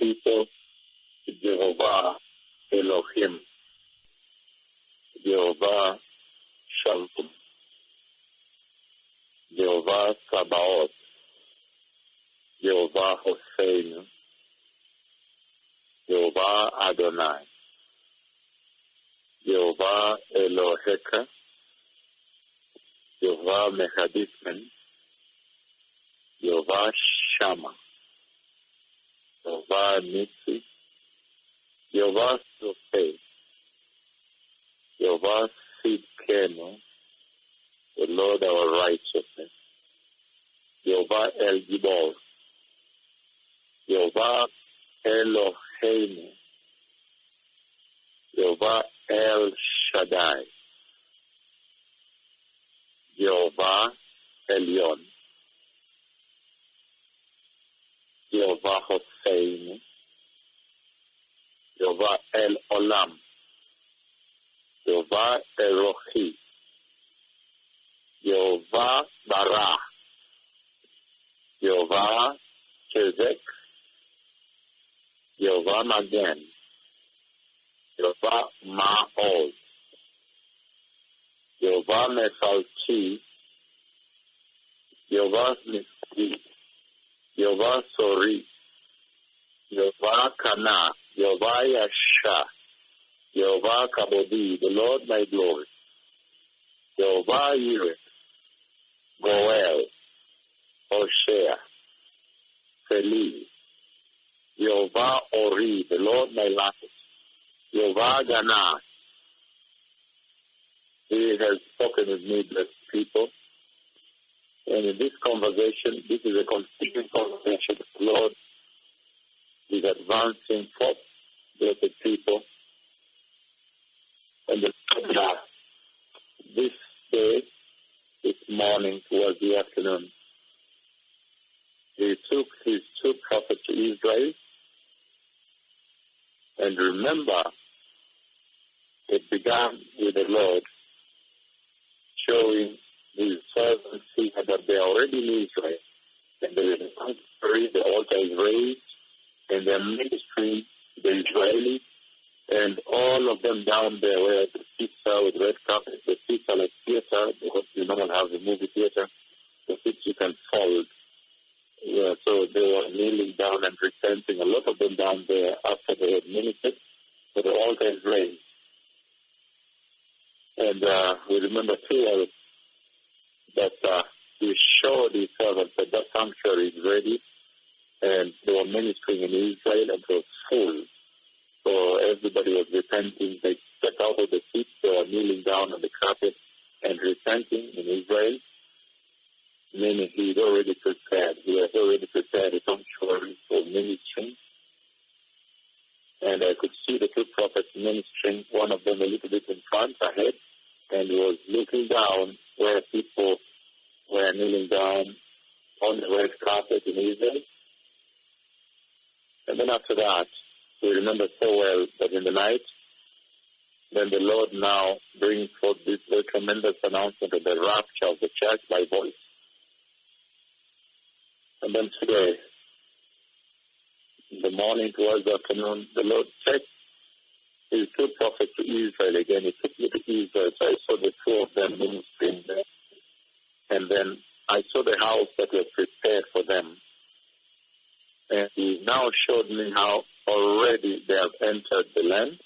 people, Jehovah Elohim, Jehovah Shalom, Jehovah Sabaoth, Jehovah Hossein, Jehovah Adonai, Jehovah Eloheka, Jehovah Mechadismen, Jehovah Shammah, Jehovah Nissi, Jehovah Sophe, Jehovah Sidkenu, the Lord our righteousness, Jehovah El Gibor, Jehovah Eloheinu, Jehovah El Shaddai, Jehovah Elyon, Jehovah Hossein, Jehovah El Olam, Jehovah Erohi, Jehovah Barah, Jehovah Chezek, Jehovah Magen, Jehovah Ma'od, Jehovah Mephalti, Jehovah Niski, Jehovah Sori, Jehovah Kana, Jehovah Yasha, Jehovah Kabodi, the Lord my glory, Jehovah Yireh, Goel, Hoshea, Feli, Jehovah Ori, the Lord my life, Jehovah Gana. He has spoken with me, blessed people. And in this conversation, this is a continuing conversation. The Lord is advancing forth, blessed people. And this day, this morning, towards the afternoon, he took his two prophets to Israel. And remember, it began with the Lord showing his servants that they are already in Israel. And there is a sanctuary, the altar is raised, and their ministry, the Israelis, and all of them down there where the seats are with red carpet, the seats are like theater, because you normally have the movie theater, the seats you can fold. Yeah, so they were kneeling down and repenting, a lot of them down there after they had ministered, so the altar is raised. And we remember too that he showed his servants that that sanctuary is ready, and they were ministering in Israel, and it was full. So everybody was repenting. They stepped out of the seats, they were kneeling down on the carpet and repenting in Israel, meaning he had already prepared. He had already prepared a sanctuary for ministering. And I could see the two prophets ministering, one of them a little bit in front, ahead, and he was looking down where people were kneeling down on the red carpet in Israel. And then after that, we remember so well that in the night, then the Lord now brings forth this very tremendous announcement of the rapture of the church by voice. And then today, in the morning towards the afternoon, the Lord said, he took prophets to Israel again. He took me to Israel, so I saw the two of them ministering there. And then I saw the house that was prepared for them. And he now showed me how already they have entered the land.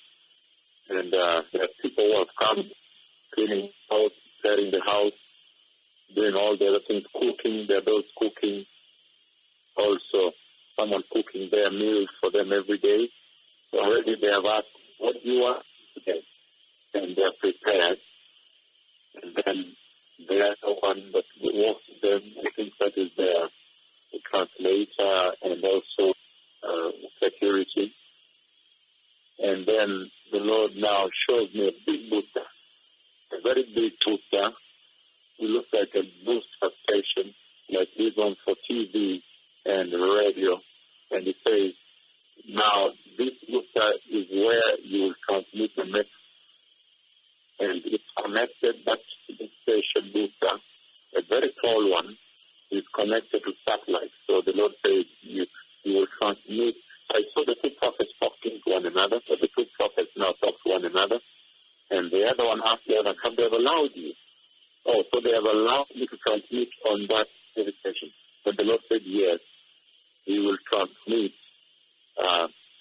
And there are people who have come, cleaning the house, preparing the house, doing all the other things, cooking. There are those cooking. Also, someone cooking their meals for them every day. So already they have asked, what do you want today? And they are prepared. And then they are the one that walks with them. I think that is the translator and also security. And then the Lord now shows me a big booster, a very big booster. It looks like a booster station, like this one for TV and radio. And it says, now this booster is where you will transmit the message. And it's connected back to the station booster, a very tall one, is connected to satellite. So the Lord says you will transmit. I saw the another, but the two prophets now talk to one another. And the other one asked the other, have they allowed you? Oh, so they have allowed me to transmit on that TV station. But the Lord said, yes, He will transmit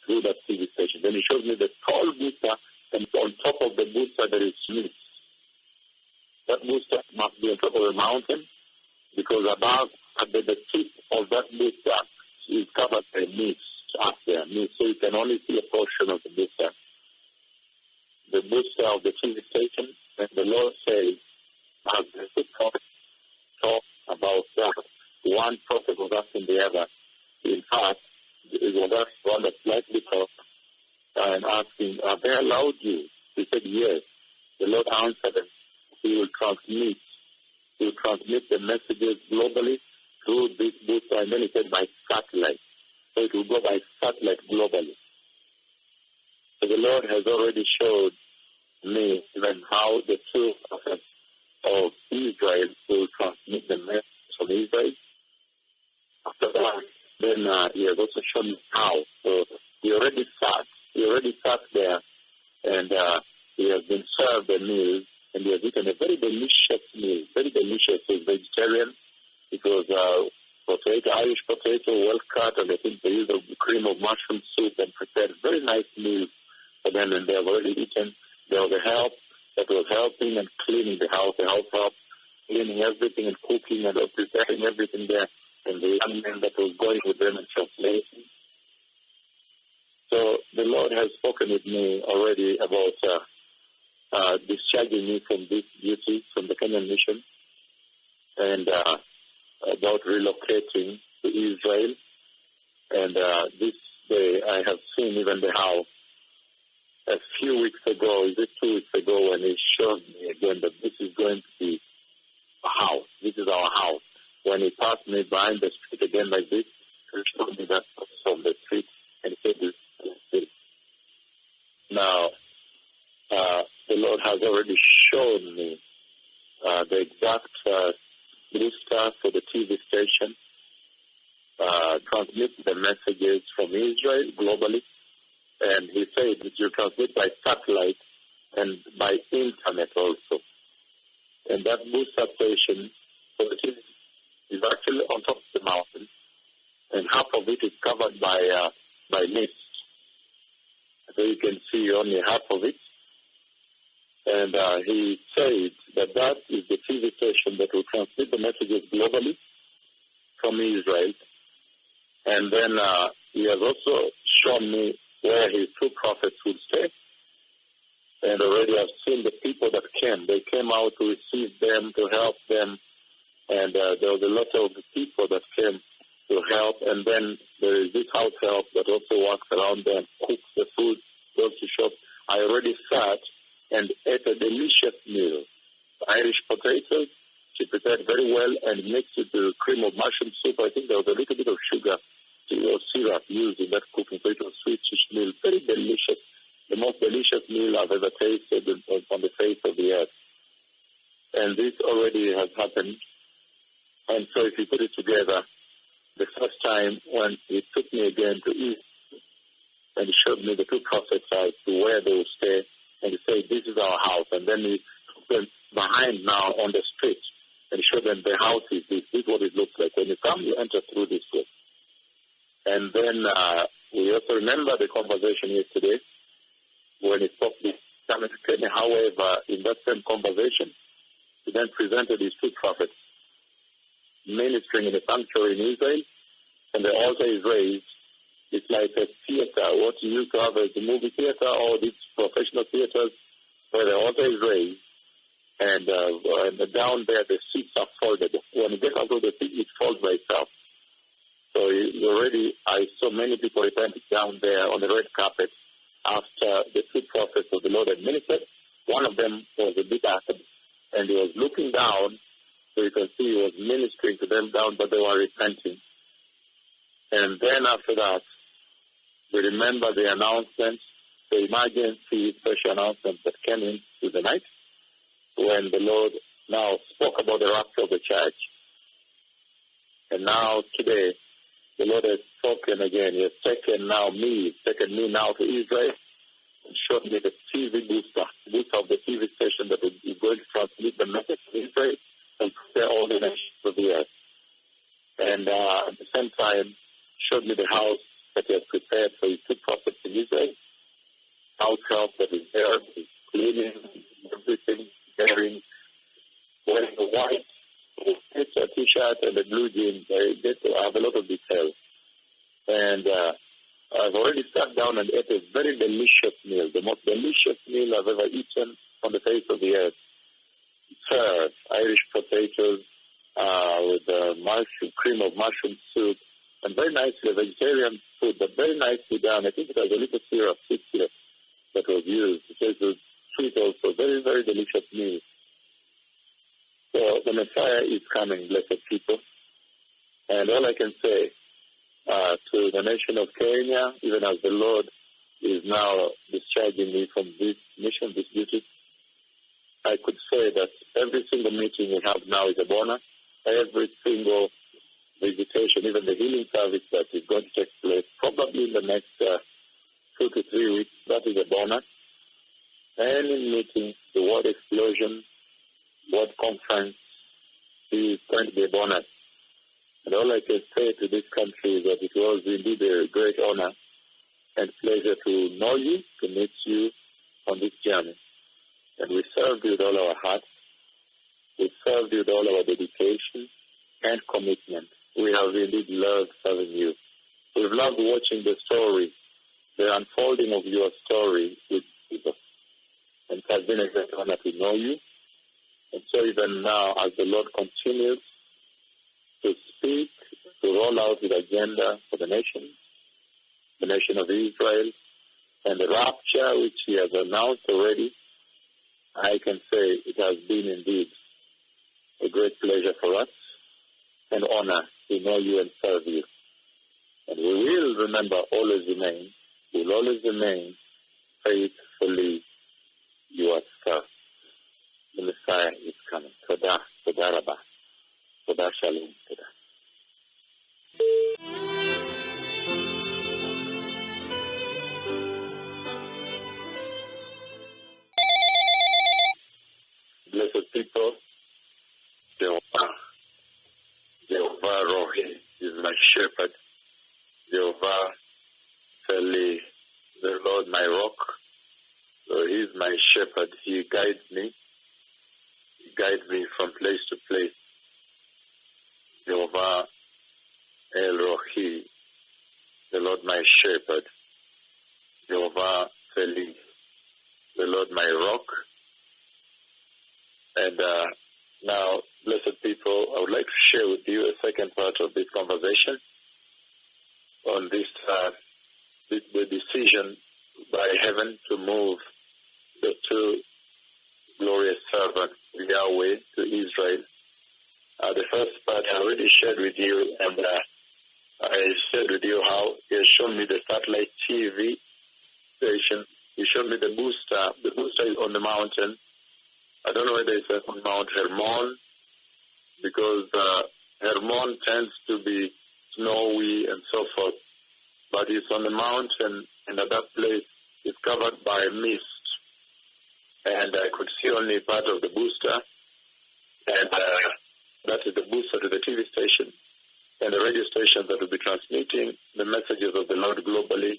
through that TV station. Then He showed me the tall booster, and on top of the booster there is mist. That booster must be on top of a mountain, because above, at the tip of that booster is covered by mist up there. So you can only see a portion of the booster. The booster of the TV station, and the Lord says, as the two prophets talk about that, one prophet was asking the other. In fact, it was asked one that slightly talked and asking, have they allowed you? He said, yes. The Lord answered him. He will transmit the messages globally through this booster, and then He said by satellite. So it will go by satellite globally. So the Lord has already showed me even how the two prophets of Israel will transmit the message from Israel. After that, then He has also shown me how. So He already sat there, and He has been served a meal, and He has eaten a very delicious meal, very delicious. It was vegetarian. It was potato, Irish potato, well cut, and I think they used a cream of mushroom soup and prepared a very nice meal for them, and they have already eaten. There was a help that was helping and cleaning the house help, cleaning everything and cooking and preparing everything there, and the young man that was going with them and translating. So the Lord has spoken with me already about discharging me from this duty, from the Kenyan mission, and about relocating to Israel. And this day I have seen even the house. A few weeks ago, is it 2 weeks ago, when He showed me again that this is going to be a house. This is our house. When He passed me behind the street again like this, He showed me that from the street, and He said, this is it. Now, the Lord has already shown me the exact booster for the TV station, transmit the messages from Israel globally, and He said that you transmit by satellite and by internet also. And that booster station, so it is actually on top of the mountain, and half of it is covered by mist. So you can see only half of it. And He said that is the TV station that will transmit the messages globally from Israel. And then He has also shown me where His two prophets would stay. And already I've seen the people that came. They came out to receive them, to help them. And there was a lot of people that came to help. And then there is this house help that also walks around there and cooks the food, goes to shop. I already sat and ate a delicious meal. Irish potatoes, she prepared very well and mixed it with cream of mushroom soup. I think there was a little bit of sugar or syrup used in that cooking, so it was sweetish meal, very delicious. The most delicious meal I've ever tasted on the face of the earth. And this already has happened. And so if you put it together, the first time when He took me again to East, and He showed me the two prophets as to where they would stay, and He said, this is our house. And then He took them behind now on the street and showed them the house is this. This is what it looks like. When you come, you enter through this way. And then we also remember the conversation yesterday when He spoke this time. However, in that same conversation, He then presented His two prophets ministering in a sanctuary in Israel, and the altar is raised. It's like a theater, what you used to have as a movie theater or these professional theaters, where the altar is raised, and down there the seats are folded. When you get out of the seat, it folds by itself. So already I saw many people repenting down there on the red carpet after the two prophets of the Lord had ministered. One of them was a bit active, and he was looking down, so you can see he was ministering to them down, but they were repenting. And then after that, we remember the announcements, the emergency special announcements that came into the night when the Lord now spoke about the rapture of the church. And now today, the Lord has spoken again. He has taken me now to Israel, and showed me the TV booster of the TV station that is going to transmit the message to Israel and prepare all the nations of the earth. And at the same time, showed me the house that he has prepared for his two prophets in Israel. House help that is there, is cleaning, everything, wearing a white t-shirt and a blue jeans. I have a lot of details. And I've already sat down and ate a very delicious meal, the most delicious meal I've ever eaten on the face of the earth. Served Irish potatoes with mushroom, cream of mushroom soup, and very nicely vegetarian food, but very nicely done. I think it has a little syrup, sweet syrup that was used. It was sweet also, very, very delicious meal. So the Messiah is coming, blessed people. And all I can say to the nation of Kenya, even as the Lord is now discharging me from this mission, this duty, I could say that every single meeting we have now is a bonus. Every single visitation, even the healing service that is going to take place probably in the next 2 to 3 weeks, that is a bonus. Any meeting, the word explosion, word conference is going to be a bonus. And all I can say to this country is that it was indeed a great honor and pleasure to know you, to meet you on this journey. And we served you with all our hearts. We served you with all our dedication and commitment. We have indeed loved serving you. We've loved watching the story, the unfolding of your story with Jesus. And it has been a great honor to know you. And so even now, as the Lord continues to speak, to roll out his agenda for the nation of Israel, and the rapture which he has announced already, I can say it has been indeed a great pleasure for us and honor to know you and serve you. And we will remember, always remain, will always remain faithfully your servant. The Messiah is coming. Toda, toda rabba. Toda shalom. Toda. Blessed people, Jehovah Rohi is my shepherd. Jehovah Seli, the Lord my rock. So he is my shepherd. He guides me. He guides me from place to place. Jehovah El Rohi, the Lord my shepherd. Jehovah Seli, the Lord my rock. And now, blessed people, I would like to share with you a second part of this conversation on this, the decision by heaven to move the two glorious servants, Yahweh, to Israel. The first part I already shared with you, and I shared with you how he has shown me the satellite TV station. He showed me the booster. The booster is on the mountain. I don't know whether it's on Mount Hermon, because Hermon tends to be snowy and so forth. But it's on the mountain, and at that place it's covered by mist. And I could see only part of the booster. And that is the booster to the TV station and the radio station that will be transmitting the messages of the Lord globally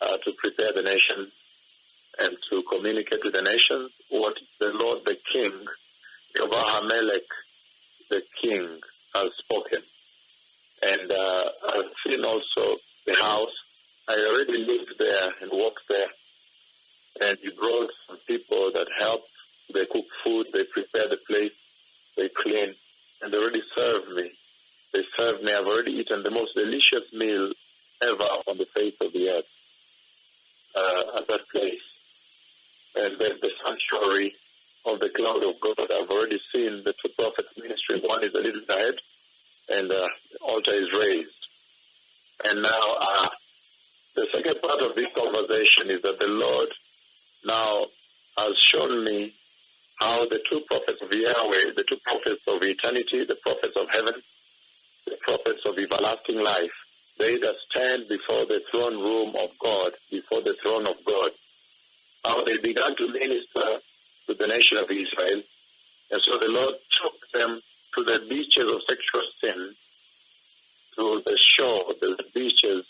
to prepare the nation and to communicate with the nations what the Lord, the King, Yehovah HaMelech, the King, has spoken. And I've seen also the house. I already lived there and worked there. And he brought some people that helped. They cook food, they prepare the place, they clean, and they already served me. They served me. I've already eaten the most delicious meal ever on the face of the earth at that place. And there's the sanctuary of the cloud of God. I've already seen the two prophets' ministry. One is a little ahead, and the altar is raised. And now the second part of this conversation is that the Lord now has shown me how the two prophets of Yahweh, the two prophets of eternity, the prophets of heaven, the prophets of everlasting life, they that stand before the throne room of God, before the throne of God, how they began to minister to the nation of Israel. And so the Lord took them to the beaches of sexual sin, to the shore, the beaches.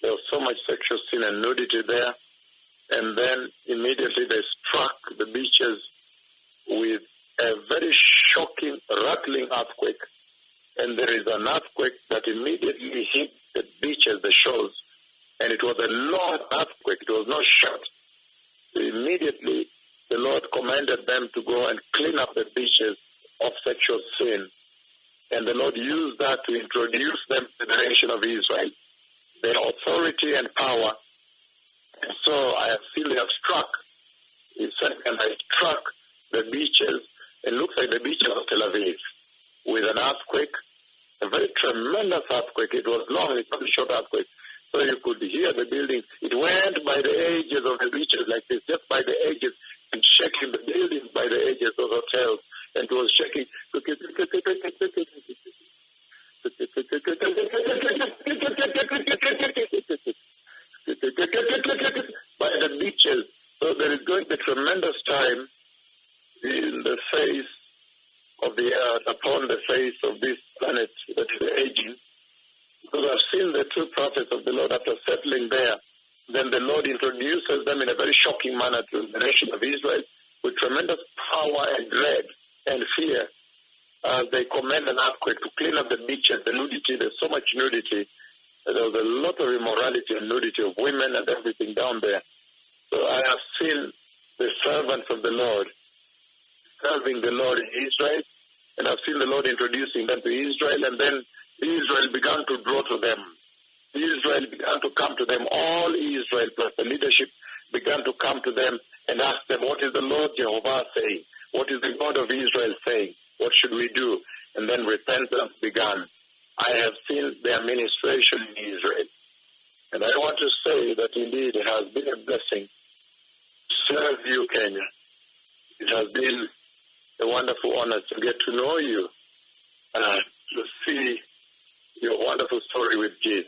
There was so much sexual sin and nudity there. And then immediately they struck the beaches with a very shocking, rattling earthquake. And there is an earthquake that immediately hit the beaches, the shores. And it was a long earthquake. It was not short. So immediately the Lord commanded them to go and clean up the beaches of sexual sin. And the Lord used that to introduce them to the nation of Israel, their authority and power. And so I have seen they have struck. He said, and I struck the beaches. It looks like the beaches of Tel Aviv with an earthquake, a very tremendous earthquake. It was long, it's not a short earthquake. So you could hear the buildings. It went by the edges of the beaches like this, just by the edges, and shaking the buildings by the edges of hotels. And it was shaking. By the beaches. So there is going to be a tremendous time in the face of the earth, upon the face of this planet that is aging. Because I've seen the two prophets of the Lord after settling there. Then the Lord introduces them in a very shocking manner to the nation of Israel with tremendous power and dread and fear. They command an earthquake to clean up the beaches, the nudity. There's so much nudity. There was a lot of immorality and nudity of women and everything down there. So I have seen the servants of the Lord serving the Lord in Israel, and I've seen the Lord introducing them to Israel, and then Israel began to draw to them. Israel began to come to them. All Israel plus the leadership began to come to them and ask them, what is the Lord Jehovah saying? What is the God of Israel saying? What should we do? And then repentance began. I have seen their ministration in Israel. And I want to say that indeed it has been a blessing to serve you, Kenya. It has been a wonderful honor to get to know you, to see your wonderful story with Jesus.